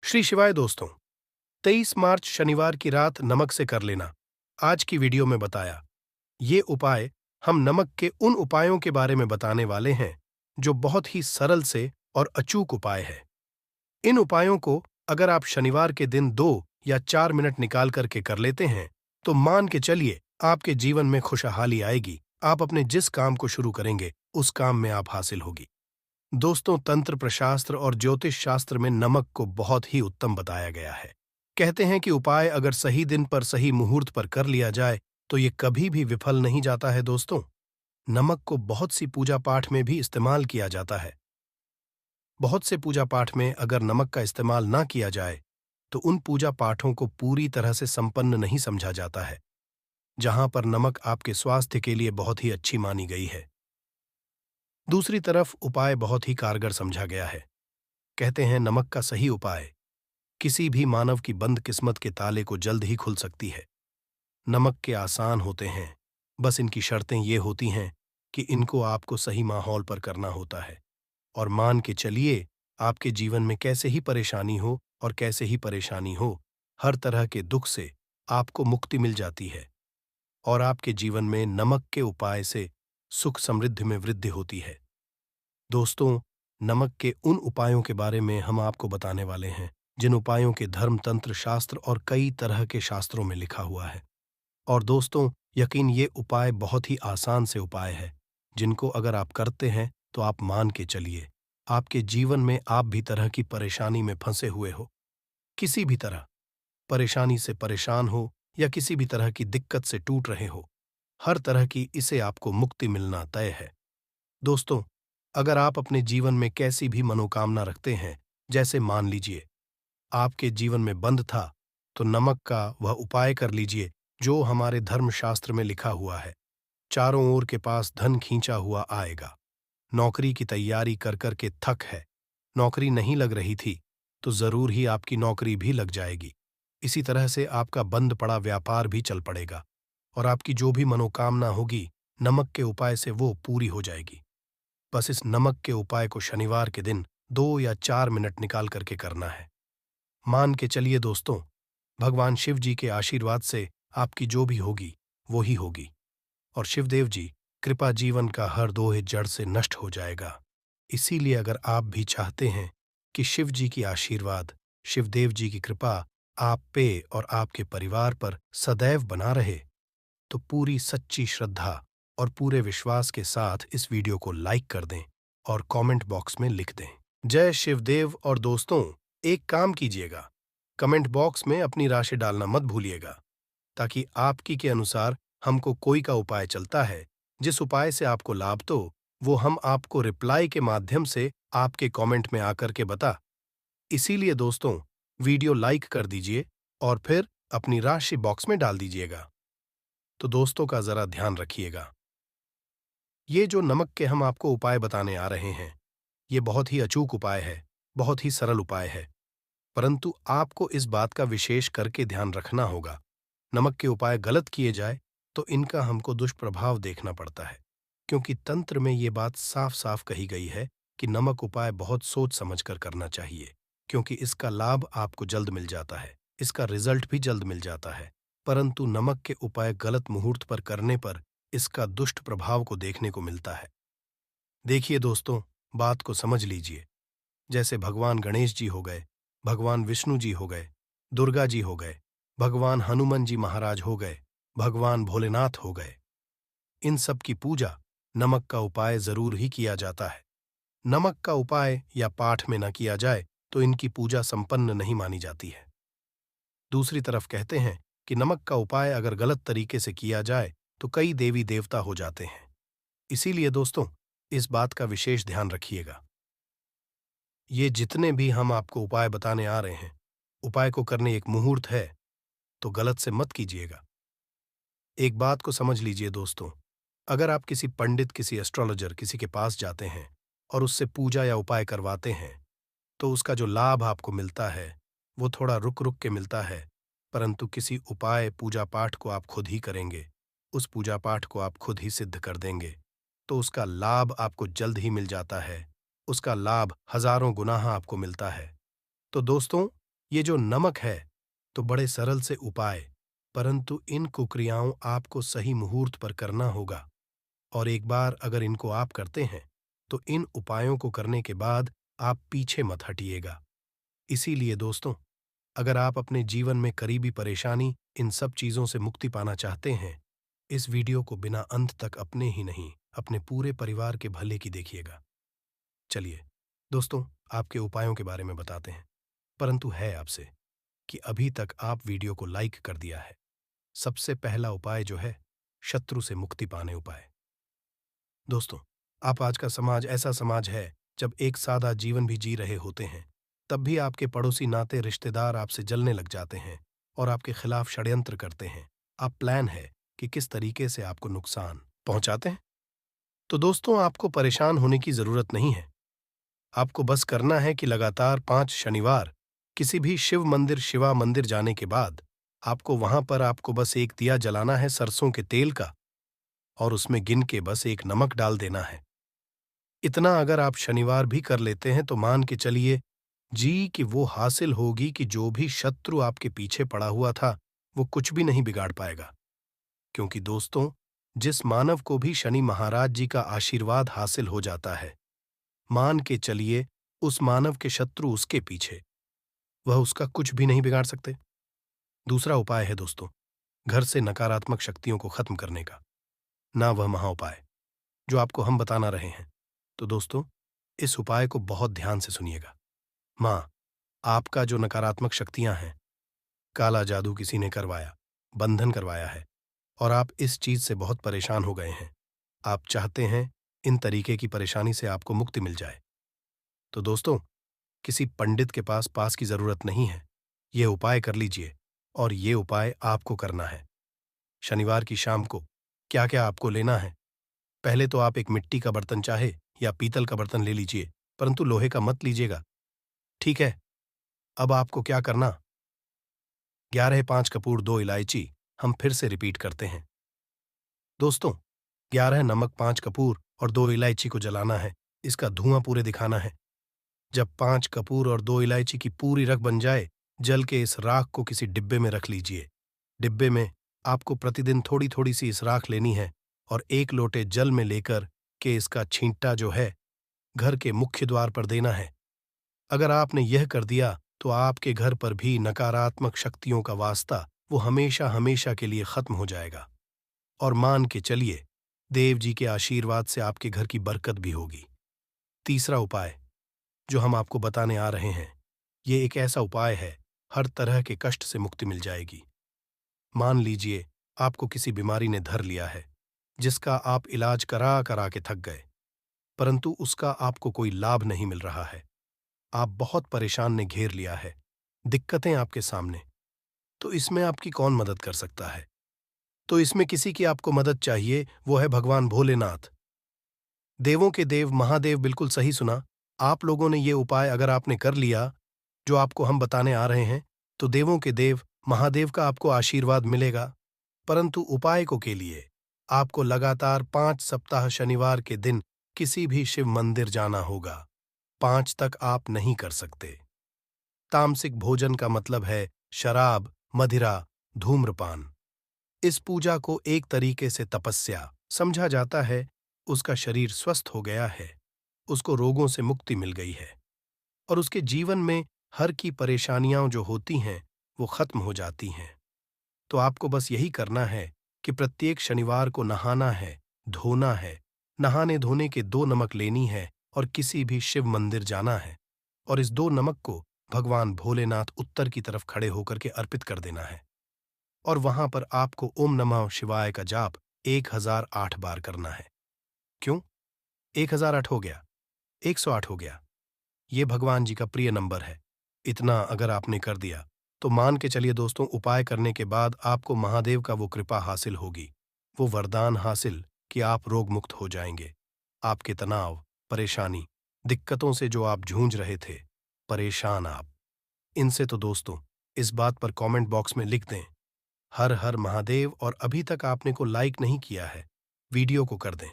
श्री शिवाय दोस्तों। 23 मार्च शनिवार की रात नमक से कर लेना आज की वीडियो में बताया। ये उपाय हम नमक के उन उपायों के बारे में बताने वाले हैं जो बहुत ही सरल से और अचूक उपाय है। इन उपायों को अगर आप शनिवार के दिन 2 या 4 मिनट निकाल करके कर लेते हैं तो मान के चलिए आपके जीवन में खुशहाली आएगी। आप अपने जिस काम को शुरू करेंगे उस काम में आप हासिल होगी। दोस्तों, तंत्र प्रशास्त्र और ज्योतिष शास्त्र में नमक को बहुत ही उत्तम बताया गया है। कहते हैं कि उपाय अगर सही दिन पर सही मुहूर्त पर कर लिया जाए तो ये कभी भी विफल नहीं जाता है। दोस्तों, नमक को बहुत सी पूजा पाठ में भी इस्तेमाल किया जाता है। बहुत से पूजा पाठ में अगर नमक का इस्तेमाल ना किया जाए तो उन पूजा पाठों को पूरी तरह से संपन्न नहीं समझा जाता है। जहां पर नमक आपके स्वास्थ्य के लिए बहुत ही अच्छी मानी गई है, दूसरी तरफ उपाय बहुत ही कारगर समझा गया है। कहते हैं नमक का सही उपाय किसी भी मानव की बंद किस्मत के ताले को जल्द ही खुल सकती है। नमक के आसान होते हैं, बस इनकी शर्तें ये होती हैं कि इनको आपको सही माहौल पर करना होता है। और मान के चलिए आपके जीवन में कैसे ही परेशानी हो और कैसे ही परेशानी हो, हर तरह के दुख से आपको मुक्ति मिल जाती है और आपके जीवन में नमक के उपाय से सुख समृद्धि में वृद्धि होती है। दोस्तों, नमक के उन उपायों के बारे में हम आपको बताने वाले हैं जिन उपायों के धर्म, तंत्र, शास्त्र और कई तरह के शास्त्रों में लिखा हुआ है। और दोस्तों, यकीन ये उपाय बहुत ही आसान से उपाय है जिनको अगर आप करते हैं तो आप मान के चलिए आपके जीवन में आप भी तरह की परेशानी में फंसे हुए हो, किसी भी तरह परेशानी से परेशान हो या किसी भी तरह की दिक्कत से टूट रहे हो, हर तरह की इसे आपको मुक्ति मिलना तय है। दोस्तों, अगर आप अपने जीवन में कैसी भी मनोकामना रखते हैं, जैसे मान लीजिए आपके जीवन में बंद था, तो नमक का वह उपाय कर लीजिए जो हमारे धर्मशास्त्र में लिखा हुआ है। चारों ओर के पास धन खींचा हुआ आएगा। नौकरी की तैयारी कर कर के थक है, नौकरी नहीं लग रही थी तो जरूर ही आपकी नौकरी भी लग जाएगी। इसी तरह से आपका बंद पड़ा व्यापार भी चल पड़ेगा और आपकी जो भी मनोकामना होगी नमक के उपाय से वो पूरी हो जाएगी। बस इस नमक के उपाय को शनिवार के दिन 2 या 4 मिनट निकाल करके करना है। मान के चलिए दोस्तों, भगवान शिव जी के आशीर्वाद से आपकी जो भी होगी वो ही होगी और शिवदेव जी कृपा जीवन का हर दोहे जड़ से नष्ट हो जाएगा। इसीलिए अगर आप भी चाहते हैं कि शिव जी की आशीर्वाद, शिवदेव जी की कृपा आप पे और आपके परिवार पर सदैव बना रहे, तो पूरी सच्ची श्रद्धा और पूरे विश्वास के साथ इस वीडियो को लाइक कर दें और कमेंट बॉक्स में लिख दें, जय शिवदेव। और दोस्तों, एक काम कीजिएगा, कमेंट बॉक्स में अपनी राशि डालना मत भूलिएगा, ताकि आपकी के अनुसार हमको कोई का उपाय चलता है, जिस उपाय से आपको लाभ तो वो हम आपको रिप्लाई के माध्यम से आपके कमेंट में आकर के बता। इसीलिए दोस्तों, वीडियो लाइक कर दीजिए और फिर अपनी राशि बॉक्स में डाल दीजिएगा। तो दोस्तों का जरा ध्यान रखिएगा, ये जो नमक के हम आपको उपाय बताने आ रहे हैं, ये बहुत ही अचूक उपाय है, बहुत ही सरल उपाय है, परंतु आपको इस बात का विशेष करके ध्यान रखना होगा। नमक के उपाय गलत किए जाए तो इनका हमको दुष्प्रभाव देखना पड़ता है, क्योंकि तंत्र में ये बात साफ साफ कही गई है कि नमक उपाय बहुत सोच समझ कर करना चाहिए, क्योंकि इसका लाभ आपको जल्द मिल जाता है, इसका रिजल्ट भी जल्द मिल जाता है। परंतु नमक के उपाय गलत मुहूर्त पर करने पर इसका दुष्ट प्रभाव को देखने को मिलता है। देखिए दोस्तों, बात को समझ लीजिए। जैसे भगवान गणेश जी हो गए, भगवान विष्णु जी हो गए, दुर्गा जी हो गए, भगवान हनुमान जी महाराज हो गए, भगवान भोलेनाथ हो गए, इन सब की पूजा नमक का उपाय जरूर ही किया जाता है। नमक का उपाय या पाठ में न किया जाए तो इनकी पूजा संपन्न नहीं मानी जाती है। दूसरी तरफ कहते हैं कि नमक का उपाय अगर गलत तरीके से किया जाए तो कई देवी देवता हो जाते हैं। इसीलिए दोस्तों, इस बात का विशेष ध्यान रखिएगा। ये जितने भी हम आपको उपाय बताने आ रहे हैं, उपाय को करने एक मुहूर्त है, तो गलत से मत कीजिएगा। एक बात को समझ लीजिए दोस्तों, अगर आप किसी पंडित, किसी एस्ट्रोलॉजर, किसी के पास जाते हैं और उससे पूजा या उपाय करवाते हैं, तो उसका जो लाभ आपको मिलता है वो थोड़ा रुक रुक के मिलता है। परंतु किसी उपाय, पूजा पाठ को आप खुद ही करेंगे, उस पूजा पाठ को आप खुद ही सिद्ध कर देंगे, तो उसका लाभ आपको जल्द ही मिल जाता है, उसका लाभ हजारों गुना आपको मिलता है। तो दोस्तों, ये जो नमक है तो बड़े सरल से उपाय, परंतु इन कुक्रियाओं आपको सही मुहूर्त पर करना होगा। और एक बार अगर इनको आप करते हैं तो इन उपायों को करने के बाद आप पीछे मत हटिएगा। इसीलिए दोस्तों, अगर आप अपने जीवन में करीबी परेशानी, इन सब चीजों से मुक्ति पाना चाहते हैं, इस वीडियो को बिना अंत तक अपने ही नहीं, अपने पूरे परिवार के भले की देखिएगा। चलिए दोस्तों, आपके उपायों के बारे में बताते हैं, परंतु है आपसे कि अभी तक आप वीडियो को लाइक कर दिया है। सबसे पहला उपाय जो है, शत्रु से मुक्ति पाने उपाय। दोस्तों, आप आज का समाज ऐसा समाज है, जब एक सादा जीवन भी जी रहे होते हैं, तब भी आपके पड़ोसी, नाते, रिश्तेदार आपसे जलने लग जाते हैं और आपके खिलाफ षड्यंत्र करते हैं। आप प्लान है कि किस तरीके से आपको नुकसान पहुंचाते हैं। तो दोस्तों, आपको परेशान होने की जरूरत नहीं है। आपको बस करना है कि लगातार 5 शनिवार किसी भी शिव मंदिर, शिवा मंदिर जाने के बाद आपको वहां पर आपको बस एक दिया जलाना है सरसों के तेल का, और उसमें गिन के बस एक नमक डाल देना है। इतना अगर आप शनिवार भी कर लेते हैं तो मान के चलिए जी कि वो हासिल होगी कि जो भी शत्रु आपके पीछे पड़ा हुआ था, वो कुछ भी नहीं बिगाड़ पाएगा। क्योंकि दोस्तों, जिस मानव को भी शनि महाराज जी का आशीर्वाद हासिल हो जाता है, मान के चलिए उस मानव के शत्रु उसके पीछे, वह उसका कुछ भी नहीं बिगाड़ सकते। दूसरा उपाय है दोस्तों, घर से नकारात्मक शक्तियों को खत्म करने का, ना वह महाउपाय जो आपको हम बताना रहे हैं। तो दोस्तों, इस उपाय को बहुत ध्यान से सुनिएगा। माँ, आपका जो नकारात्मक शक्तियां हैं, काला जादू किसी ने करवाया, बंधन करवाया है, और आप इस चीज से बहुत परेशान हो गए हैं। आप चाहते हैं इन तरीके की परेशानी से आपको मुक्ति मिल जाए। तो दोस्तों, किसी पंडित के पास की जरूरत नहीं है। ये उपाय कर लीजिए, और ये उपाय आपको करना है। शनिवार की शाम को क्या क्या आपको लेना है? पहले तो आप एक मिट्टी का बर्तन चाहे या पीतल का बर्तन ले लीजिए, परंतु लोहे का मत लीजिएगा, ठीक है? अब आपको क्या करना, 11 5 कपूर, 2 इलायची, हम फिर से रिपीट करते हैं। दोस्तों, 11 नमक, 5 कपूर और 2 इलायची को जलाना है। इसका धुआं पूरे दिखाना है। जब 5 कपूर और 2 इलायची की पूरी रख बन जाए, जल के इस राख को किसी डिब्बे में रख लीजिए। डिब्बे में आपको प्रतिदिन थोड़ी थोड़ी सी इस राख लेनी है और 1 लोटे जल में लेकर के इसका छींटा जो है, घर के मुख्य द्वार पर देना है। अगर आपने यह कर दिया तो आपके घर पर भी नकारात्मक शक्तियों का वास्ता वो हमेशा हमेशा के लिए खत्म हो जाएगा। और मान के चलिए, देव जी के आशीर्वाद से आपके घर की बरकत भी होगी। तीसरा उपाय जो हम आपको बताने आ रहे हैं, ये एक ऐसा उपाय है, हर तरह के कष्ट से मुक्ति मिल जाएगी। मान लीजिए आपको किसी बीमारी ने धर लिया है, जिसका आप इलाज करा करा के थक गए, परंतु उसका आपको कोई लाभ नहीं मिल रहा है। आप बहुत परेशान ने घेर लिया है, दिक्कतें आपके सामने। तो इसमें आपकी कौन मदद कर सकता है? तो इसमें किसी की आपको मदद चाहिए, वो है भगवान भोलेनाथ। देवों के देव महादेव, बिल्कुल सही सुना। आप लोगों ने ये उपाय अगर आपने कर लिया, जो आपको हम बताने आ रहे हैं, तो देवों के देव महादेव का आपको आशीर्वाद मिलेगा। परंतु उपाय को के लिए आपको लगातार 5 सप्ताह शनिवार के दिन किसी भी शिव मंदिर जाना होगा। 5 तक आप नहीं कर सकते। तामसिक भोजन का मतलब है शराब, मदिरा, धूम्रपान। इस पूजा को एक तरीके से तपस्या समझा जाता है। उसका शरीर स्वस्थ हो गया है, उसको रोगों से मुक्ति मिल गई है, और उसके जीवन में हर की परेशानियां जो होती हैं वो खत्म हो जाती हैं। तो आपको बस यही करना है कि प्रत्येक शनिवार को नहाना है, धोना है, नहाने धोने के 2 नमक लेनी है और किसी भी शिव मंदिर जाना है, और इस 2 नमक को भगवान भोलेनाथ उत्तर की तरफ खड़े होकर के अर्पित कर देना है। और वहां पर आपको ओम नमः शिवाय का जाप 1008 बार करना है। क्यों 1008 हो गया? 108 हो गया। ये भगवान जी का प्रिय नंबर है। इतना अगर आपने कर दिया तो मान के चलिए दोस्तों, उपाय करने के बाद आपको महादेव का वो कृपा हासिल होगी, वो वरदान हासिल कि आप रोग मुक्त हो जाएंगे। आपके तनाव, परेशानी, दिक्कतों से जो आप जूझ रहे थे, परेशान आप, इनसे तो दोस्तों इस बात पर कमेंट बॉक्स में लिख दें, हर हर महादेव, और अभी तक आपने को लाइक नहीं किया है, वीडियो को कर दें।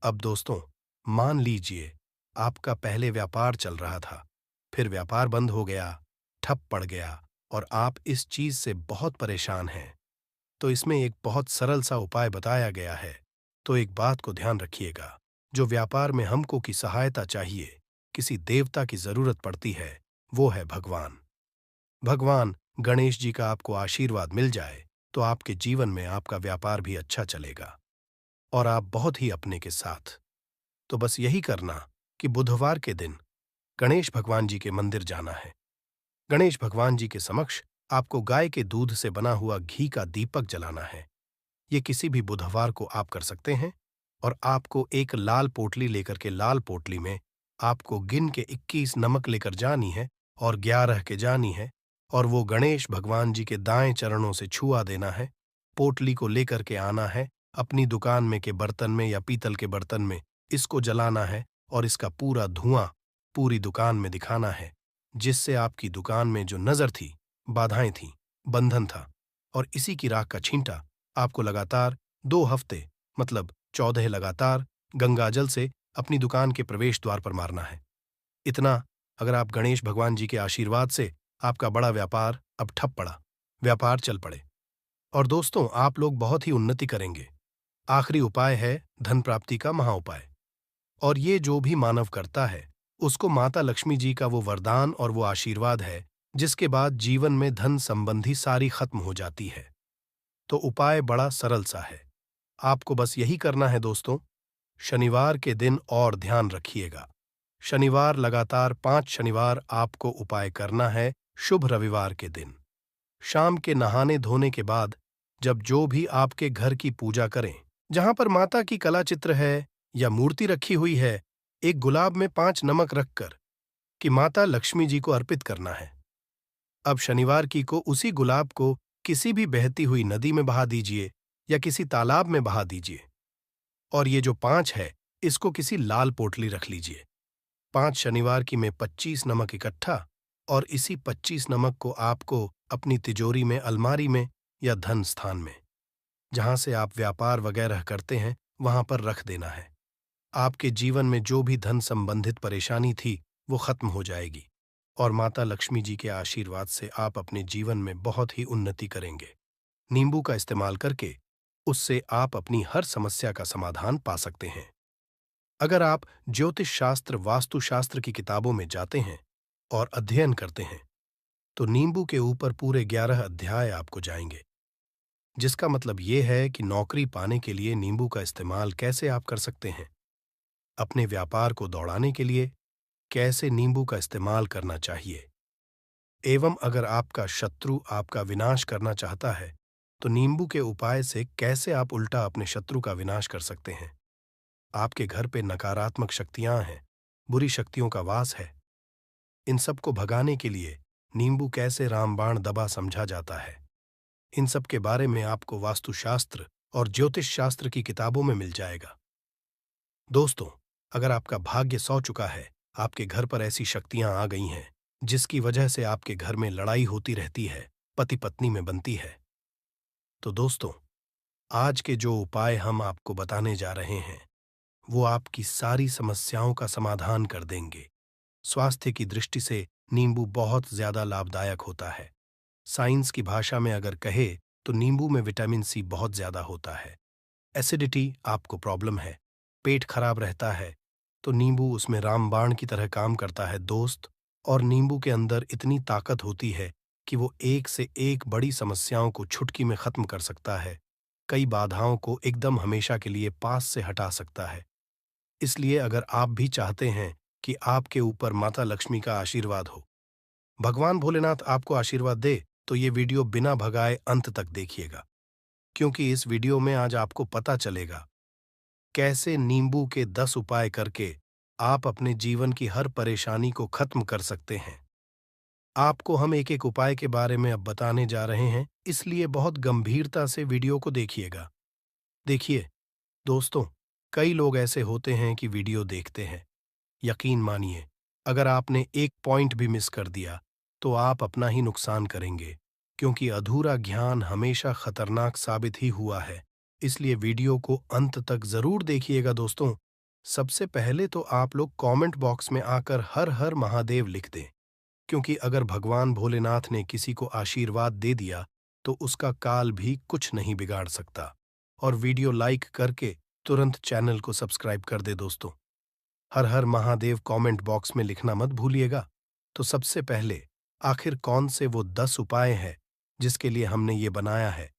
अब दोस्तों, मान लीजिए आपका पहले व्यापार चल रहा था, फिर व्यापार बंद हो गया, ठप पड़ गया और आप इस चीज से बहुत परेशान हैं, तो इसमें एक बहुत सरल सा उपाय बताया गया है। तो एक बात को ध्यान रखिएगा, जो व्यापार में हमको की सहायता चाहिए, किसी देवता की जरूरत पड़ती है, वो है भगवान। भगवान गणेश जी का आपको आशीर्वाद मिल जाए तो आपके जीवन में आपका व्यापार भी अच्छा चलेगा और आप बहुत ही अपने के साथ। तो बस यही करना कि बुधवार के दिन गणेश भगवान जी के मंदिर जाना है। गणेश भगवान जी के समक्ष आपको गाय के दूध से बना हुआ घी का दीपक जलाना है। ये किसी भी बुधवार को आप कर सकते हैं और आपको एक लाल पोटली लेकर के लाल पोटली में आपको गिन के 21 नमक लेकर जानी है और 11 के जानी है और वो गणेश भगवान जी के दाएं चरणों से छुआ देना है। पोटली को लेकर के आना है, अपनी दुकान में के बर्तन में या पीतल के बर्तन में इसको जलाना है और इसका पूरा धुआं पूरी दुकान में दिखाना है, जिससे आपकी दुकान में जो नजर थी, बाधाएं थी, बंधन था, और इसी की राख का छींटा आपको लगातार 2 हफ्ते मतलब 14 लगातार गंगाजल से अपनी दुकान के प्रवेश द्वार पर मारना है। इतना अगर आप गणेश भगवान जी के आशीर्वाद से आपका बड़ा व्यापार अब ठप पड़ा, व्यापार चल पड़े और दोस्तों आप लोग बहुत ही उन्नति करेंगे। आखिरी उपाय है धन प्राप्ति का महाउपाय, और ये जो भी मानव करता है उसको माता लक्ष्मी जी का वो वरदान और वो आशीर्वाद है, जिसके बाद जीवन में धन संबंधी सारी खत्म हो जाती है। तो उपाय बड़ा सरल सा है, आपको बस यही करना है दोस्तों। शनिवार के दिन और ध्यान रखिएगा, शनिवार लगातार 5 शनिवार आपको उपाय करना है। शुभ रविवार के दिन शाम के नहाने धोने के बाद जब जो भी आपके घर की पूजा करें, जहां पर माता की कला चित्र है या मूर्ति रखी हुई है, एक गुलाब में 5 नमक रखकर कि माता लक्ष्मी जी को अर्पित करना है। अब शनिवार की को उसी गुलाब को किसी भी बहती हुई नदी में बहा दीजिए या किसी तालाब में बहा दीजिए, और ये जो 5 है इसको किसी लाल पोटली रख लीजिए। 5 शनिवार की में 25 नमक इकट्ठा, और इसी 25 नमक को आपको अपनी तिजोरी में, अलमारी में या धन स्थान में, जहां से आप व्यापार वगैरह करते हैं, वहां पर रख देना है। आपके जीवन में जो भी धन संबंधित परेशानी थी वो खत्म हो जाएगी और माता लक्ष्मी जी के आशीर्वाद से आप अपने जीवन में बहुत ही उन्नति करेंगे। नींबू का इस्तेमाल करके उससे आप अपनी हर समस्या का समाधान पा सकते हैं। अगर आप ज्योतिष शास्त्र, वास्तुशास्त्र की किताबों में जाते हैं और अध्ययन करते हैं तो नींबू के ऊपर पूरे 11 अध्याय आपको जाएंगे, जिसका मतलब ये है कि नौकरी पाने के लिए नींबू का इस्तेमाल कैसे आप कर सकते हैं, अपने व्यापार को दौड़ाने के लिए कैसे नींबू का इस्तेमाल करना चाहिए, एवं अगर आपका शत्रु आपका विनाश करना चाहता है तो नींबू के उपाय से कैसे आप उल्टा अपने शत्रु का विनाश कर सकते हैं। आपके घर पे नकारात्मक शक्तियां हैं, बुरी शक्तियों का वास है, इन सब को भगाने के लिए नींबू कैसे रामबाण दबा समझा जाता है, इन सब के बारे में आपको वास्तुशास्त्र और ज्योतिष शास्त्र की किताबों में मिल जाएगा। दोस्तों, अगर आपका भाग्य सौ चुका है, आपके घर पर ऐसी शक्तियां आ गई हैं जिसकी वजह से आपके घर में लड़ाई होती रहती है, पति पत्नी में बनती है, तो दोस्तों आज के जो उपाय हम आपको बताने जा रहे हैं वो आपकी सारी समस्याओं का समाधान कर देंगे। स्वास्थ्य की दृष्टि से नींबू बहुत ज्यादा लाभदायक होता है। साइंस की भाषा में अगर कहे तो नींबू में विटामिन सी बहुत ज्यादा होता है। एसिडिटी आपको प्रॉब्लम है, पेट खराब रहता है, तो नींबू उसमें रामबाण की तरह काम करता है दोस्त। और नींबू के अंदर इतनी ताकत होती है कि वो एक से एक बड़ी समस्याओं को छुटकी में खत्म कर सकता है, कई बाधाओं को एकदम हमेशा के लिए पास से हटा सकता है। इसलिए अगर आप भी चाहते हैं कि आपके ऊपर माता लक्ष्मी का आशीर्वाद हो, भगवान भोलेनाथ आपको आशीर्वाद दे, तो ये वीडियो बिना भगाए अंत तक देखिएगा, क्योंकि इस वीडियो में आज आपको पता चलेगा कैसे नींबू के 10 उपाय करके आप अपने जीवन की हर परेशानी को खत्म कर सकते हैं। आपको हम एक एक उपाय के बारे में अब बताने जा रहे हैं, इसलिए बहुत गंभीरता से वीडियो को देखिएगा। देखिए दोस्तों, कई लोग ऐसे होते हैं कि वीडियो देखते हैं, यकीन मानिए अगर आपने एक पॉइंट भी मिस कर दिया तो आप अपना ही नुकसान करेंगे, क्योंकि अधूरा ज्ञान हमेशा खतरनाक साबित ही हुआ है। इसलिए वीडियो को अंत तक जरूर देखिएगा दोस्तों। सबसे पहले तो आप लोग कमेंट बॉक्स में आकर हर हर महादेव लिख दें, क्योंकि अगर भगवान भोलेनाथ ने किसी को आशीर्वाद दे दिया तो उसका काल भी कुछ नहीं बिगाड़ सकता। और वीडियो लाइक करके तुरंत चैनल को सब्सक्राइब कर दे दोस्तों। हर हर महादेव कमेंट बॉक्स में लिखना मत भूलिएगा। तो सबसे पहले आखिर कौन से वो 10 उपाय हैं जिसके लिए हमने ये बनाया है,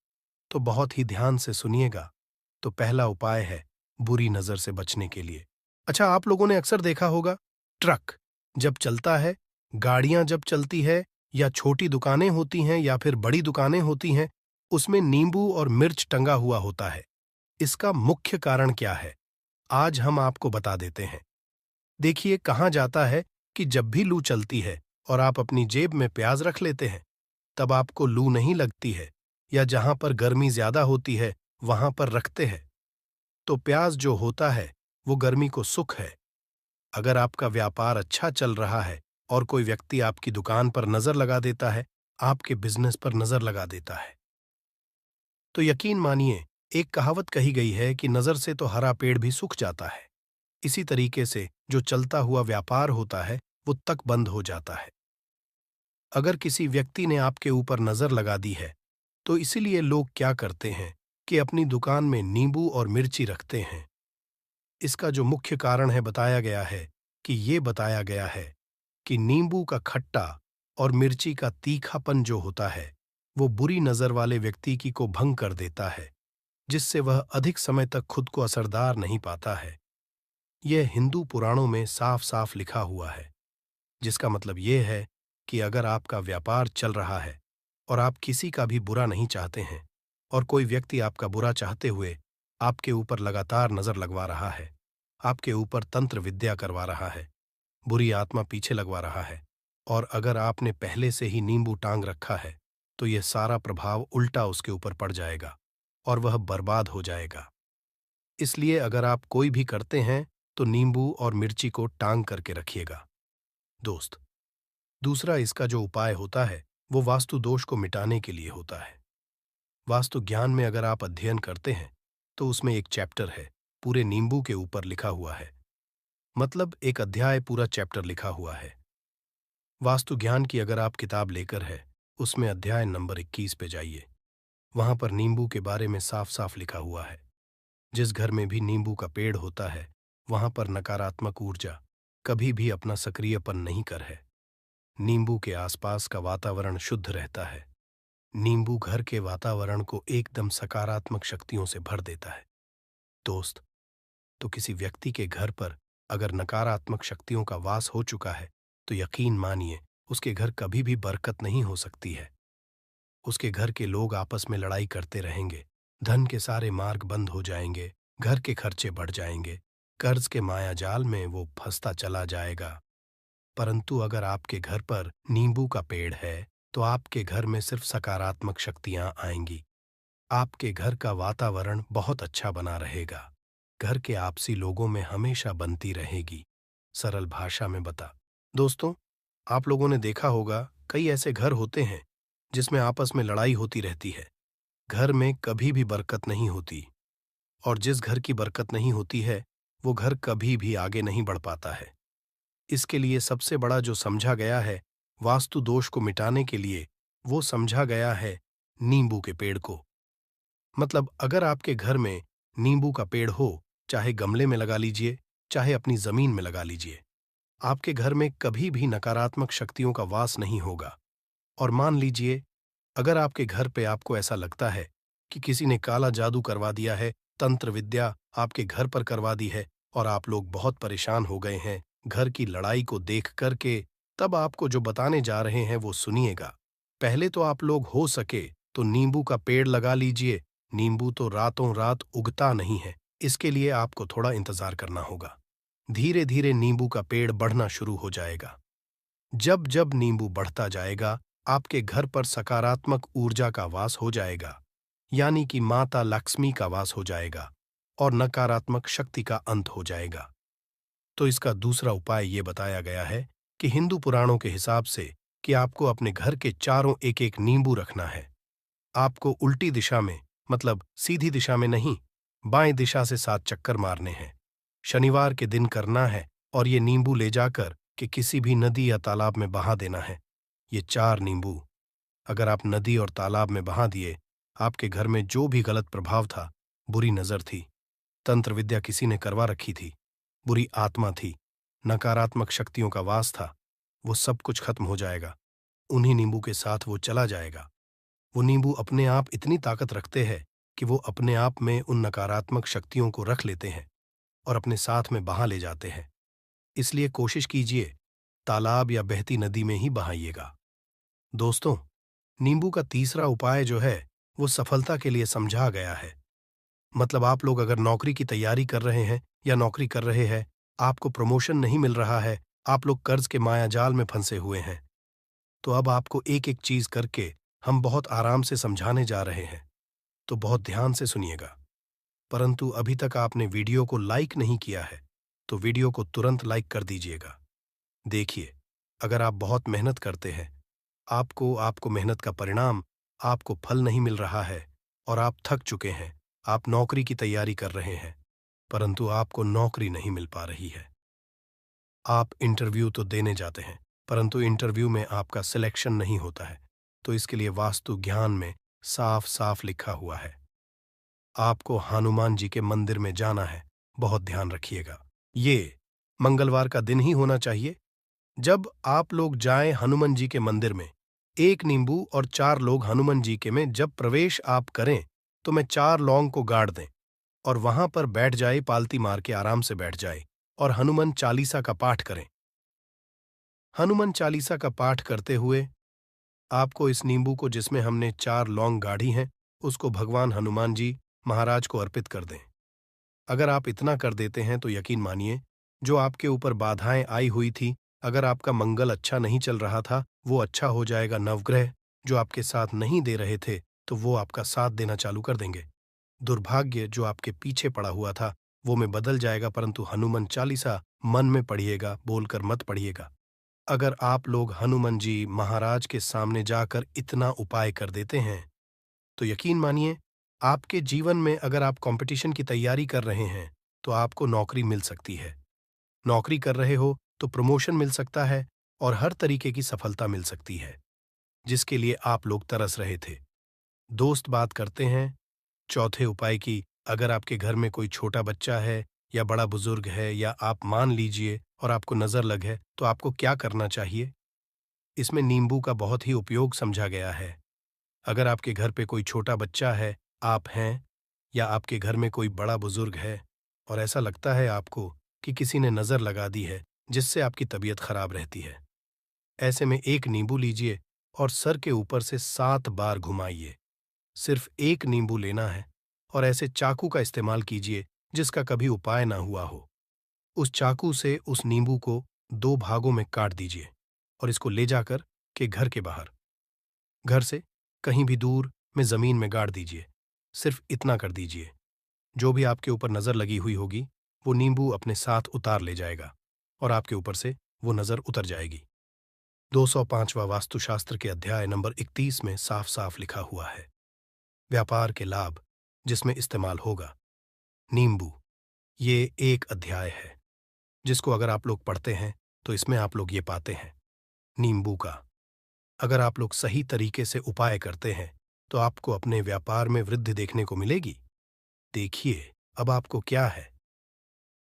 तो बहुत ही ध्यान से सुनिएगा। तो पहला उपाय है बुरी नजर से बचने के लिए। अच्छा, आप लोगों ने अक्सर देखा होगा, ट्रक जब चलता है, गाड़ियां जब चलती है, या छोटी दुकानें होती हैं या फिर बड़ी दुकानें होती हैं, उसमें नींबू और मिर्च टंगा हुआ होता है। इसका मुख्य कारण क्या है, आज हम आपको बता देते हैं। देखिए, कहा जाता है कि जब भी लू चलती है और आप अपनी जेब में प्याज रख लेते हैं, तब आपको लू नहीं लगती है, या जहां पर गर्मी ज्यादा होती है वहां पर रखते हैं। तो प्याज जो होता है वो गर्मी को सुख है। अगर आपका व्यापार अच्छा चल रहा है और कोई व्यक्ति आपकी दुकान पर नजर लगा देता है, आपके बिजनेस पर नजर लगा देता है, तो यकीन मानिए, एक कहावत कही गई है कि नजर से तो हरा पेड़ भी सूख जाता है। इसी तरीके से जो चलता हुआ व्यापार होता है वो तक बंद हो जाता है। अगर किसी व्यक्ति ने आपके ऊपर नजर लगा दी है, तो इसीलिए लोग क्या करते हैं कि अपनी दुकान में नींबू और मिर्ची रखते हैं। इसका जो मुख्य कारण है बताया गया है कि ये बताया गया है कि नींबू का खट्टा और मिर्ची का तीखापन जो होता है वो बुरी नजर वाले व्यक्ति की को भंग कर देता है, जिससे वह अधिक समय तक खुद को असरदार नहीं पाता है। यह हिंदू पुराणों में साफ साफ लिखा हुआ है, जिसका मतलब यह है कि अगर आपका व्यापार चल रहा है और आप किसी का भी बुरा नहीं चाहते हैं, और कोई व्यक्ति आपका बुरा चाहते हुए आपके ऊपर लगातार नजर लगवा रहा है, आपके ऊपर तंत्र विद्या करवा रहा है, बुरी आत्मा पीछे लगवा रहा है, और अगर आपने पहले से ही नींबू टांग रखा है, तो यह सारा प्रभाव उल्टा उसके ऊपर पड़ जाएगा और वह बर्बाद हो जाएगा। इसलिए अगर आप कोई भी करते हैं तो नींबू और मिर्ची को टांग करके रखिएगा दोस्त। दूसरा इसका जो उपाय होता है वो वास्तु दोष को मिटाने के लिए होता है। वास्तु ज्ञान में अगर आप अध्ययन करते हैं तो उसमें एक चैप्टर है, पूरे नींबू के ऊपर लिखा हुआ है, मतलब एक अध्याय पूरा चैप्टर लिखा हुआ है। वास्तु ज्ञान की अगर आप किताब लेकर है, उसमें अध्याय नंबर 21 पे जाइए। वहां पर नींबू के बारे में साफ साफ लिखा हुआ है। जिस घर में भी नींबू का पेड़ होता है वहां पर नकारात्मक ऊर्जा कभी भी अपना सक्रियपन नहीं कर है। नींबू के आसपास का वातावरण शुद्ध रहता है। नींबू घर के वातावरण को एकदम सकारात्मक शक्तियों से भर देता है दोस्त। तो किसी व्यक्ति के घर पर अगर नकारात्मक शक्तियों का वास हो चुका है तो यकीन मानिए उसके घर कभी भी बरकत नहीं हो सकती है। उसके घर के लोग आपस में लड़ाई करते रहेंगे, धन के सारे मार्ग बंद हो जाएंगे, घर के खर्चे बढ़ जाएंगे, कर्ज के माया जाल में वो फंसता चला जाएगा। परंतु अगर आपके घर पर नींबू का पेड़ है तो आपके घर में सिर्फ सकारात्मक शक्तियां आएंगी। आपके घर का वातावरण बहुत अच्छा बना रहेगा। घर के आपसी लोगों में हमेशा बनती रहेगी। सरल भाषा में बता दोस्तों, आप लोगों ने देखा होगा कई ऐसे घर होते हैं जिसमें आपस में लड़ाई होती रहती है। घर में कभी भी बरकत नहीं होती, और जिस घर की बरकत नहीं होती है वो घर कभी भी आगे नहीं बढ़ पाता है। इसके लिए सबसे बड़ा जो समझा गया है वास्तु दोष को मिटाने के लिए, वो समझा गया है नींबू के पेड़ को। मतलब अगर आपके घर में नींबू का पेड़ हो, चाहे गमले में लगा लीजिए, चाहे अपनी जमीन में लगा लीजिए, आपके घर में कभी भी नकारात्मक शक्तियों का वास नहीं होगा। और मान लीजिए अगर आपके घर पे आपको ऐसा लगता है कि किसी ने काला जादू करवा दिया है, तंत्र विद्या आपके घर पर करवा दी है, और आप लोग बहुत परेशान हो गए हैं घर की लड़ाई को देख करके, तब आपको जो बताने जा रहे हैं वो सुनिएगा। पहले तो आप लोग हो सके तो नींबू का पेड़ लगा लीजिए। नींबू तो रातों रात उगता नहीं है, इसके लिए आपको थोड़ा इंतजार करना होगा। धीरे धीरे नींबू का पेड़ बढ़ना शुरू हो जाएगा। जब जब नींबू बढ़ता जाएगा आपके घर पर सकारात्मक ऊर्जा का वास हो जाएगा, यानी कि माता लक्ष्मी का वास हो जाएगा और नकारात्मक शक्ति का अंत हो जाएगा। तो इसका दूसरा उपाय ये बताया गया है कि हिंदू पुराणों के हिसाब से कि आपको अपने घर के चारों एक एक नींबू रखना है। आपको उल्टी दिशा में, मतलब सीधी दिशा में नहीं, बाएं दिशा से 7 चक्कर मारने हैं। शनिवार के दिन करना है और ये नींबू ले जाकर कि किसी भी नदी या तालाब में बहा देना है। ये 4 नींबू अगर आप नदी और तालाब में बहा दिए, आपके घर में जो भी गलत प्रभाव था, बुरी नजर थी, तंत्र विद्या किसी ने करवा रखी थी, बुरी आत्मा थी, नकारात्मक शक्तियों का वास था, वो सब कुछ खत्म हो जाएगा। उन्हीं नींबू के साथ वो चला जाएगा। वो नींबू अपने आप इतनी ताकत रखते हैं कि वो अपने आप में उन नकारात्मक शक्तियों को रख लेते हैं और अपने साथ में बहा ले जाते हैं। इसलिए कोशिश कीजिए, तालाब या बहती नदी में ही बहाइएगा। दोस्तों, नींबू का तीसरा उपाय जो है, वो सफलता के लिए समझा गया है। मतलब आप लोग अगर नौकरी की तैयारी कर रहे हैं या नौकरी कर रहे हैं, आपको प्रमोशन नहीं मिल रहा है, आप लोग कर्ज के मायाजाल में फंसे हुए हैं, तो अब आपको एक-एक चीज करके हम बहुत आराम से समझाने जा रहे हैं, तो बहुत ध्यान से सुनिएगा। परंतु अभी तक आपने वीडियो को लाइक नहीं किया है, तो वीडियो को तुरंत लाइक कर दीजिएगा। देखिए, अगर आप बहुत मेहनत करते हैं, आपको आपको मेहनत का परिणाम, आपको फल नहीं मिल रहा है और आप थक चुके हैं, आप नौकरी की तैयारी कर रहे हैं, परंतु आपको नौकरी नहीं मिल पा रही है। आप इंटरव्यू तो देने जाते हैं, परंतु इंटरव्यू में आपका सिलेक्शन नहीं होता है, तो इसके लिए वास्तु ज्ञान में साफ साफ लिखा हुआ है, आपको हनुमान जी के मंदिर में जाना है। बहुत ध्यान रखिएगा, ये मंगलवार का दिन ही होना चाहिए। जब आप लोग जाएं हनुमान जी के मंदिर में, 1 नींबू और 4 लोग हनुमान जी के में जब प्रवेश आप करें, तो मैं 4 लौंग को गाड़ दें और वहां पर बैठ जाए, पालती मार के आराम से बैठ जाए और हनुमान चालीसा का पाठ करें। हनुमान चालीसा का पाठ करते हुए आपको इस नींबू को, जिसमें हमने 4 लौंग गाढ़ी हैं, उसको भगवान हनुमान जी महाराज को अर्पित कर दें। अगर आप इतना कर देते हैं तो यकीन मानिए, जो आपके ऊपर बाधाएं आई हुई थी, अगर आपका मंगल अच्छा नहीं चल रहा था, वो अच्छा हो जाएगा। नवग्रह जो आपके साथ नहीं दे रहे थे, तो वो आपका साथ देना चालू कर देंगे। दुर्भाग्य जो आपके पीछे पड़ा हुआ था, वो में बदल जाएगा। परंतु हनुमान चालीसा मन में पढ़िएगा, बोलकर मत पढ़िएगा। अगर आप लोग हनुमान जी महाराज के सामने जाकर इतना उपाय कर देते हैं, तो यकीन मानिए, आपके जीवन में अगर आप कंपटीशन की तैयारी कर रहे हैं, तो आपको नौकरी मिल सकती है। नौकरी कर रहे हो तो प्रमोशन मिल सकता है और हर तरीके की सफलता मिल सकती है, जिसके लिए आप लोग तरस रहे थे। दोस्त बात करते हैं चौथे उपाय की। अगर आपके घर में कोई छोटा बच्चा है या बड़ा बुजुर्ग है, या आप मान लीजिए और आपको नजर लग है, तो आपको क्या करना चाहिए? इसमें नींबू का बहुत ही उपयोग समझा गया है। अगर आपके घर पे कोई छोटा बच्चा है, आप हैं, या आपके घर में कोई बड़ा बुजुर्ग है और ऐसा लगता है आपको कि किसी ने नजर लगा दी है, जिससे आपकी तबीयत खराब रहती है, ऐसे में 1 नींबू लीजिए और सर के ऊपर से 7 बार घुमाइए। सिर्फ 1 नींबू लेना है और ऐसे चाकू का इस्तेमाल कीजिए जिसका कभी उपाय ना हुआ हो। उस चाकू से उस नींबू को 2 भागों में काट दीजिए और इसको ले जाकर के घर के बाहर, घर से कहीं भी दूर में जमीन में गाड़ दीजिए। सिर्फ इतना कर दीजिए, जो भी आपके ऊपर नजर लगी हुई होगी, वो नींबू अपने साथ उतार ले जाएगा और आपके ऊपर से वो नजर उतर जाएगी। 205वां वास्तुशास्त्र के अध्याय नंबर 31 में साफ साफ लिखा हुआ है, व्यापार के लाभ जिसमें इस्तेमाल होगा नींबू। ये एक अध्याय है जिसको अगर आप लोग पढ़ते हैं, तो इसमें आप लोग ये पाते हैं नींबू का अगर आप लोग सही तरीके से उपाय करते हैं, तो आपको अपने व्यापार में वृद्धि देखने को मिलेगी। देखिए, अब आपको क्या है।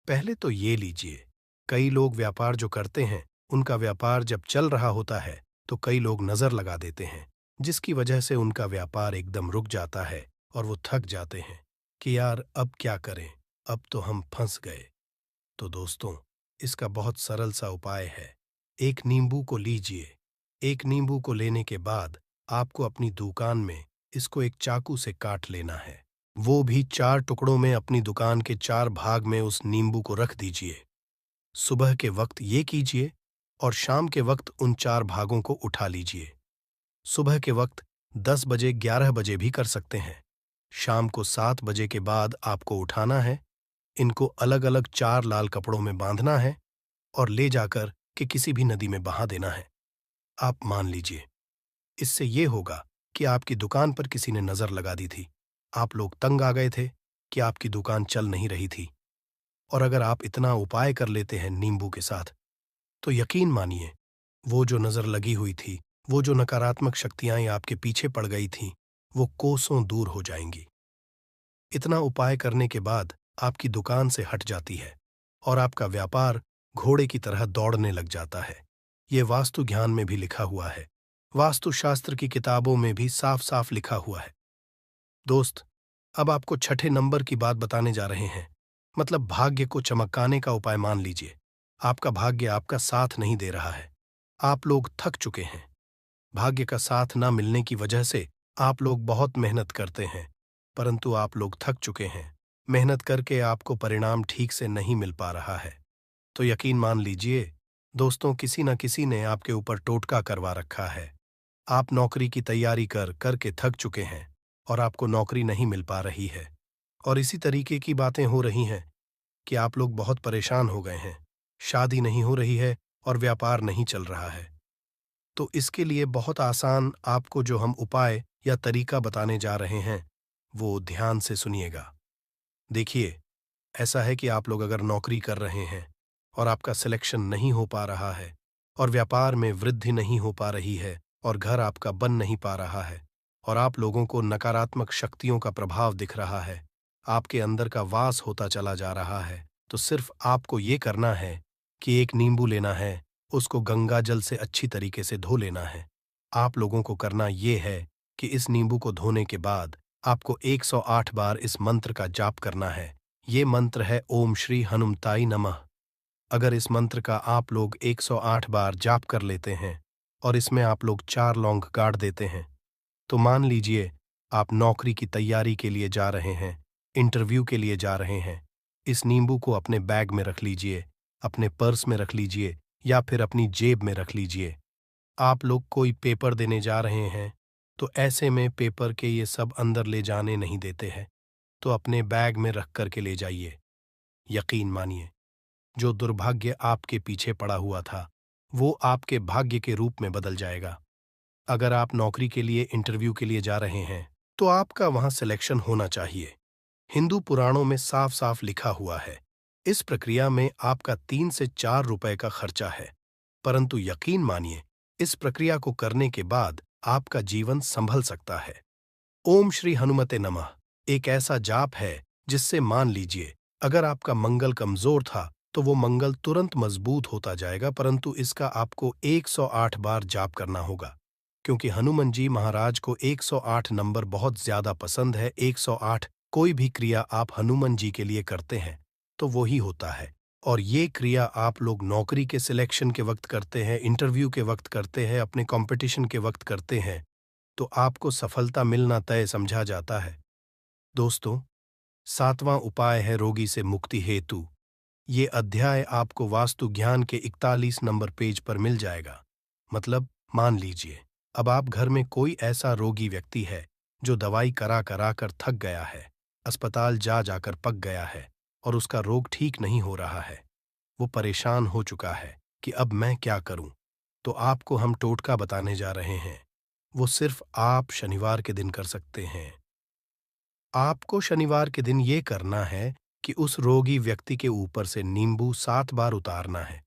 पहले तो ये लीजिए, कई लोग व्यापार जो करते हैं, उनका व्यापार जब चल रहा होता है, तो कई लोग नजर लगा देते हैं, जिसकी वजह से उनका व्यापार एकदम रुक जाता है और वो थक जाते हैं कि यार अब क्या करें, अब तो हम फंस गए। तो दोस्तों, इसका बहुत सरल सा उपाय है। 1 नींबू को लीजिए। 1 नींबू को लेने के बाद आपको अपनी दुकान में इसको एक चाकू से काट लेना है। वो भी 4 टुकड़ों में अपनी दुकान के 4 भाग में उस नींबू को रख दीजिए। सुबह के वक्त ये कीजिए और शाम के वक्त उन 4 भागों को उठा लीजिए। सुबह के वक्त 10 बजे, 11 बजे भी कर सकते हैं। शाम को 7 बजे के बाद आपको उठाना है। इनको अलग अलग 4 लाल कपड़ों में बांधना है और ले जाकर के किसी भी नदी में बहा देना है। आप मान लीजिए, इससे ये होगा कि आपकी दुकान पर किसी ने नजर लगा दी थी, आप लोग तंग आ गए थे कि आपकी दुकान चल नहीं रही थी, और अगर आप इतना उपाय कर लेते हैं नींबू के साथ, तो यकीन मानिए, वो जो नज़र लगी हुई थी, वो जो नकारात्मक शक्तियाँ आपके पीछे पड़ गई थीं, वो कोसों दूर हो जाएंगी। इतना उपाय करने के बाद आपकी दुकान से हट जाती है और आपका व्यापार घोड़े की तरह दौड़ने लग जाता है। ये वास्तु ज्ञान में भी लिखा हुआ है, वास्तुशास्त्र की किताबों में भी साफ साफ लिखा हुआ है। दोस्त, अब आपको छठे नंबर की बात बताने जा रहे हैं। मतलब भाग्य को चमकाने का उपाय मान लीजिए। आपका भाग्य आपका साथ नहीं दे रहा है। आप लोग थक चुके हैं। भाग्य का साथ ना मिलने की वजह से आप लोग बहुत मेहनत करते हैं, परंतु आप लोग थक चुके हैं। मेहनत करके आपको परिणाम ठीक से नहीं मिल पा रहा है। तो यकीन मान लीजिए, दोस्तों, किसी न किसी ने आपके ऊपर टोटका करवा रखा है। आप नौकरी की तैयारी कर करके थक चुके हैं और आपको नौकरी नहीं मिल पा रही है। और इसी तरीके की बातें हो रही हैं कि आप लोग बहुत परेशान हो गए हैं। शादी नहीं हो रही है और व्यापार नहीं चल रहा है। तो इसके लिए बहुत आसान आपको जो हम उपाय या तरीका बताने जा रहे हैं, वो ध्यान से सुनिएगा। देखिए, ऐसा है कि आप लोग अगर नौकरी कर रहे हैं और आपका सिलेक्शन नहीं हो पा रहा है और व्यापार में वृद्धि नहीं हो पा रही है और घर आपका बन नहीं पा रहा है और आप लोगों को नकारात्मक शक्तियों का प्रभाव दिख रहा है, आपके अंदर का वास होता चला जा रहा है, तो सिर्फ आपको ये करना है कि एक नींबू लेना है, उसको गंगा जल से अच्छी तरीके से धो लेना है। आप लोगों को करना ये है कि इस नींबू को धोने के बाद आपको 108 बार इस मंत्र का जाप करना है। ये मंत्र है ओम श्री हनुमताई नमः। अगर इस मंत्र का आप लोग 108 बार जाप कर लेते हैं और इसमें आप लोग 4 लौंग गाड़ देते हैं, तो मान लीजिए आप नौकरी की तैयारी के लिए जा रहे हैं, इंटरव्यू के लिए जा रहे हैं। इस नींबू को अपने बैग में रख लीजिए, अपने पर्स में रख लीजिए या फिर अपनी जेब में रख लीजिए। आप लोग कोई पेपर देने जा रहे हैं, तो ऐसे में पेपर के ये सब अंदर ले जाने नहीं देते हैं, तो अपने बैग में रख कर के ले जाइए। यकीन मानिए, जो दुर्भाग्य आपके पीछे पड़ा हुआ था, वो आपके भाग्य के रूप में बदल जाएगा। अगर आप नौकरी के लिए इंटरव्यू के लिए जा रहे हैं, तो आपका वहां सिलेक्शन होना चाहिए। हिंदू पुराणों में साफ साफ लिखा हुआ है। इस प्रक्रिया में आपका 3 से 4 रुपए का खर्चा है, परंतु यकीन मानिए, इस प्रक्रिया को करने के बाद आपका जीवन संभल सकता है। ओम श्री हनुमते नमः एक ऐसा जाप है जिससे मान लीजिए अगर आपका मंगल कमजोर था तो वो मंगल तुरंत मजबूत होता जाएगा, परंतु इसका आपको 108 बार जाप करना होगा, क्योंकि हनुमान जी महाराज को 108 नंबर बहुत ज्यादा पसंद है। 108 कोई भी क्रिया आप हनुमान जी के लिए करते हैं तो वो ही होता है। और ये क्रिया आप लोग नौकरी के सिलेक्शन के वक्त करते हैं, इंटरव्यू के वक्त करते हैं, अपने कंपटीशन के वक्त करते हैं, तो आपको सफलता मिलना तय समझा जाता है। दोस्तों, 7वां उपाय है रोगी से मुक्ति हेतु। ये अध्याय आपको वास्तु ज्ञान के 41 नंबर पेज पर मिल जाएगा। मतलब मान लीजिए अब आप घर में कोई ऐसा रोगी व्यक्ति है जो दवाई करा करा कर थक गया है, अस्पताल जा जाकर पक गया है और उसका रोग ठीक नहीं हो रहा है। वो परेशान हो चुका है कि अब मैं क्या करूं। तो आपको हम टोटका बताने जा रहे हैं। वो सिर्फ आप शनिवार के दिन कर सकते हैं। आपको शनिवार के दिन ये करना है कि उस रोगी व्यक्ति के ऊपर से नींबू 7 बार उतारना है।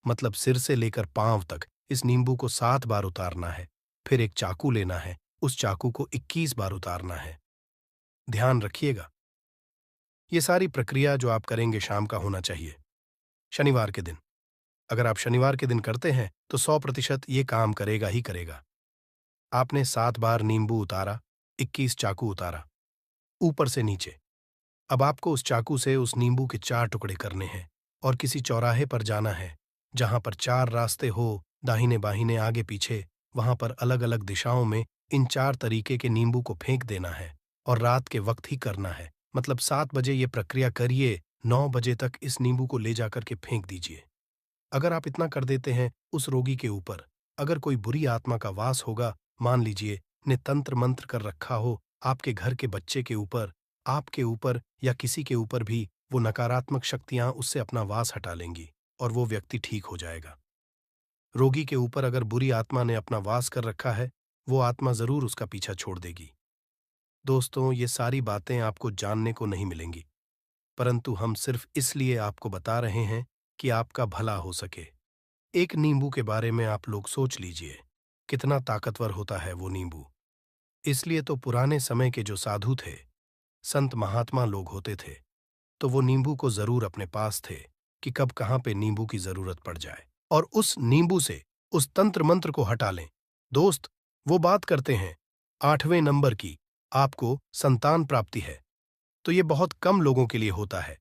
मतलब सिर से लेकर पांव तक इस नींबू को 7 बार उतारना है। फिर एक चाकू लेना है, उस चाकू को 21 बार उतारना है। ध्यान रखिएगा, ये सारी प्रक्रिया जो आप करेंगे शाम का होना चाहिए, शनिवार के दिन। अगर आप शनिवार के दिन करते हैं तो 100% ये काम करेगा ही करेगा। आपने 7 बार नींबू उतारा, 21 चाकू उतारा, ऊपर से नीचे। अब आपको उस चाकू से उस नींबू के 4 टुकड़े करने हैं और किसी चौराहे पर जाना है जहां पर 4 रास्ते हो, दाहिने बाहिने आगे पीछे। वहां पर अलग अलग दिशाओं में इन 4 तरीके के नींबू को फेंक देना है और रात के वक्त ही करना है। मतलब 7 बजे ये प्रक्रिया करिए, 9 बजे तक इस नींबू को ले जाकर के फेंक दीजिए। अगर आप इतना कर देते हैं, उस रोगी के ऊपर अगर कोई बुरी आत्मा का वास होगा, मान लीजिए ने तंत्र मंत्र कर रखा हो आपके घर के बच्चे के ऊपर, आपके ऊपर या किसी के ऊपर भी, वो नकारात्मक शक्तियां उससे अपना वास हटा लेंगी और वो व्यक्ति ठीक हो जाएगा। रोगी के ऊपर अगर बुरी आत्मा ने अपना वास कर रखा है, वो आत्मा जरूर उसका पीछा छोड़ देगी। दोस्तों, ये सारी बातें आपको जानने को नहीं मिलेंगी, परंतु हम सिर्फ इसलिए आपको बता रहे हैं कि आपका भला हो सके। एक नींबू के बारे में आप लोग सोच लीजिए, कितना ताकतवर होता है वो नींबू। इसलिए तो पुराने समय के जो साधु थे, संत महात्मा लोग होते थे, तो वो नींबू को जरूर अपने पास थे कि कब कहाँ पे नींबू की जरूरत पड़ जाए और उस नींबू से उस तंत्र मंत्र को हटा लें। दोस्त, वो बात करते हैं 8वें नंबर की, आपको संतान प्राप्ति है, तो ये बहुत कम लोगों के लिए होता है।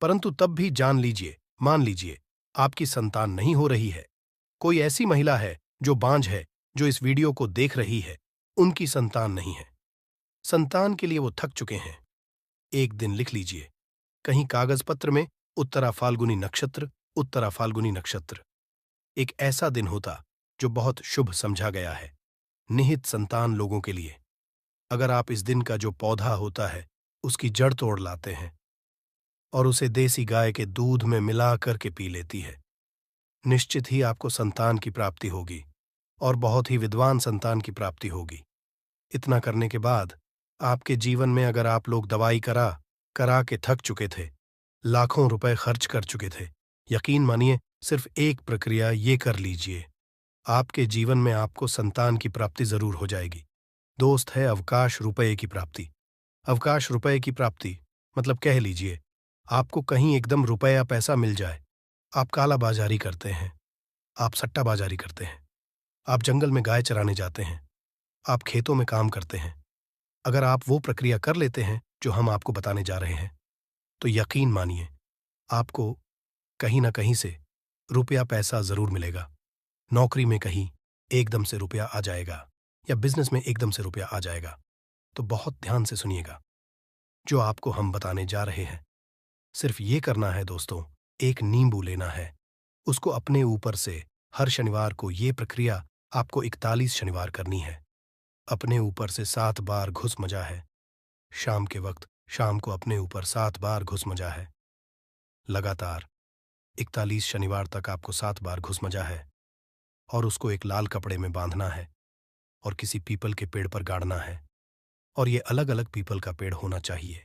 परंतु तब भी जान लीजिए, मान लीजिए, आपकी संतान नहीं हो रही है। कोई ऐसी महिला है जो बांझ है, जो इस वीडियो को देख रही है, उनकी संतान नहीं है। संतान के लिए वो थक चुके हैं। एक दिन लिख लीजिए कहीं कागज पत्र में, उत्तरा फाल्गुनी नक्षत्र, उत्तरा फाल्गुनी नक्षत्र। एक ऐसा दिन होता जो बहुत शुभ समझा गया है निहित संतान लोगों के लिए। अगर आप इस दिन का जो पौधा होता है उसकी जड़ तोड़ लाते हैं और उसे देसी गाय के दूध में मिला करके पी लेती है, निश्चित ही आपको संतान की प्राप्ति होगी और बहुत ही विद्वान संतान की प्राप्ति होगी। इतना करने के बाद आपके जीवन में अगर आप लोग दवाई करा करा के थक चुके थे, लाखों रुपए खर्च कर चुके थे, यकीन मानिए सिर्फ एक प्रक्रिया ये कर लीजिए, आपके जीवन में आपको संतान की प्राप्ति जरूर हो जाएगी। दोस्त, है अवकाश रुपये की प्राप्ति। अवकाश रुपये की प्राप्ति मतलब कह लीजिए आपको कहीं एकदम रुपया पैसा मिल जाए। आप काला बाजारी करते हैं, आप सट्टा बाजारी करते हैं, आप जंगल में गाय चराने जाते हैं, आप खेतों में काम करते हैं। अगर आप वो प्रक्रिया कर लेते हैं जो हम आपको बताने जा रहे हैं, तो यकीन मानिए आपको कहीं ना कहीं से रुपया पैसा जरूर मिलेगा। नौकरी में कहीं एकदम से रुपया आ जाएगा या बिजनेस में एकदम से रुपया आ जाएगा। तो बहुत ध्यान से सुनिएगा जो आपको हम बताने जा रहे हैं। सिर्फ ये करना है दोस्तों, एक नींबू लेना है, उसको अपने ऊपर से हर शनिवार को ये प्रक्रिया आपको 41 शनिवार करनी है। अपने ऊपर से 7 बार घुस मजा है। शाम के वक्त शाम को अपने ऊपर 7 बार घुस मजा है। लगातार 41 शनिवार तक आपको 7 बार घुस मजा है और उसको एक लाल कपड़े में बांधना है और किसी पीपल के पेड़ पर गाड़ना है। और ये अलग अलग पीपल का पेड़ होना चाहिए।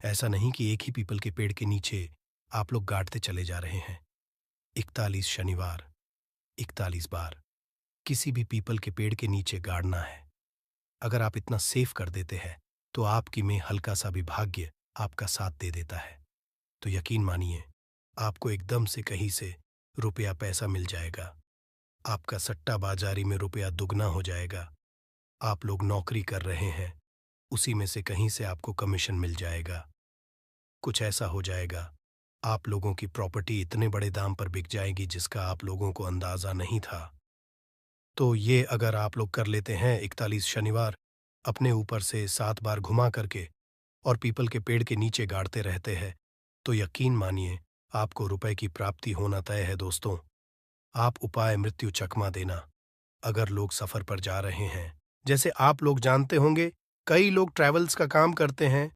ऐसा नहीं कि एक ही पीपल के पेड़ के नीचे आप लोग गाड़ते चले जा रहे हैं। 41 शनिवार 41 बार किसी भी पीपल के पेड़ के नीचे गाड़ना है। अगर आप इतना सेफ कर देते हैं तो आपकी में हल्का सा भी भाग्य आपका साथ दे देता है। तो यकीन मानिए आपको एकदम से कहीं से रुपया पैसा मिल जाएगा। आपका सट्टा बाजारी में रुपया दुगना हो जाएगा। आप लोग नौकरी कर रहे हैं, उसी में से कहीं से आपको कमीशन मिल जाएगा। कुछ ऐसा हो जाएगा, आप लोगों की प्रॉपर्टी इतने बड़े दाम पर बिक जाएगी जिसका आप लोगों को अंदाजा नहीं था। तो ये अगर आप लोग कर लेते हैं 41 शनिवार, अपने ऊपर से 7 बार घुमा करके और पीपल के पेड़ के नीचे गाड़ते रहते हैं, तो यकीन मानिए आपको रुपए की प्राप्ति होना तय है दोस्तों। आप उपाय मृत्यु चकमा देना। अगर लोग सफर पर जा रहे हैं, जैसे आप लोग जानते होंगे कई लोग ट्रैवल्स का काम करते हैं,